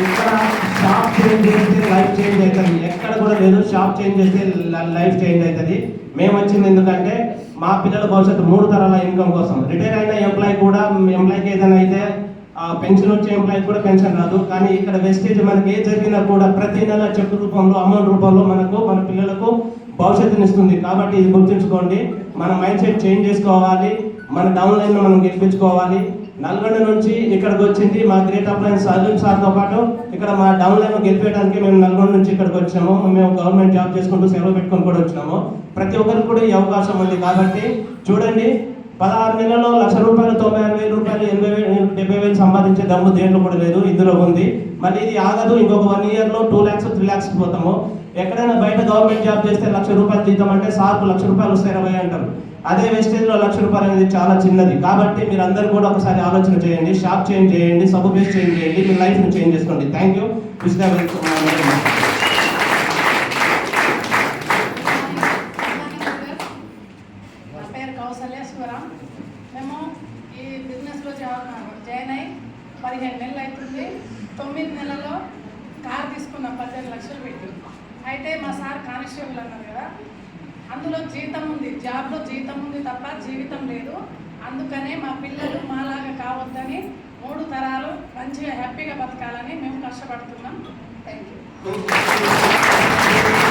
ఇక్కడ shop change చేస్తే life change అవుతుంది. ఎక్కడ కూడా లేదు షాప్ చేంజ్ చేస్తే లైఫ్ చేంజ్ అవుతుంది. మేము వచ్చింది ఎందుకంటే మా పిల్లల భవిష్యత్తు 3 తరాల ఇన్కమ్ కోసం. రిటైర్ అయిన ఎంప్లాయీ కూడా ఎంప్లాయీకి ఏదైనా అయితే పెన్షన్ వచ్చే ఎంప్లాయీ కూడా పెన్షన్ రాదు. కానీ ఇక్కడ వెస్టేజ్ మనకి ఏ జరిగినా కూడా ప్రతి నెల చెక్ రూపంలో అమౌంట్ రూపంలో మనకు మన పిల్లలకు భవిష్యత్తునిస్తుంది. కాబట్టి ఇది గుర్తుంచుకోండి. మన మైండ్ సెట్ చేంజ్ చేసుకోవాలి. మన డౌన్ లైన్లో మనం గెలిపించుకోవాలి. నల్గొండ నుంచి ఇక్కడికి వచ్చింది మా గ్రేట్ అప్లయన్స్ అర్జున్ సార్తో పాటు ఇక్కడ మా డౌన్ లైన్ గెలిపేయడానికి మేము నల్గొండ నుంచి ఇక్కడికి వచ్చాము. మేము గవర్నమెంట్ జాబ్ చేసుకుంటూ సెలవు పెట్టుకొని కూడా వచ్చినాము. ప్రతి ఒక్కరికి కూడా ఈ అవకాశం ఉంది. కాబట్టి చూడండి, 16 నెలల్లో ₹1,00,000, 96,000 రూపాయలు, 80,000, 70,000 సంపాదించే దమ్ము దేంట్లో కూడా లేదు, ఇందులో ఉంది. మళ్ళీ ఇది ఆగదు. ఇంకొక 1 ఇయర్లో 2 lakhs 3 lakhs పోతాము. ఎక్కడైనా బయట గవర్నమెంట్ జాబ్ చేస్తే ₹1,00,000 జీతం అంటే సార్కు ₹1,00,000 వస్తాయి 20 అంటారు. అదే వెస్టేజ్లో ₹1,00,000 అనేది చాలా చిన్నది. కాబట్టి మీరు అందరూ కూడా ఒకసారి ఆలోచన చేయండి. షాప్ చేంజ్ చేయండి, సబ్బు బేస్ చేంజ్ చేయండి, మీ లైఫ్ని చేంజ్ చేసుకోండి. Thank you. మేము ఈ బిజినెస్లో జాయిన్ అయ్యి 15 నెలలు అవుతుంది. 9 నెలల్లో కార్ తీసుకున్నాం 15 లక్షలు పెట్టి. అయితే మా సార్ కానిస్టేబుల్ అన్నారు కదా, అందులో జీతం ఉంది, జాబ్లో జీతం ఉంది తప్ప జీవితం లేదు. అందుకనే మా పిల్లలు మాలాగా కావద్దని 3 తరాలు మంచిగా హ్యాపీగా బతకాలని మేము కష్టపడుతున్నాం. Thank you.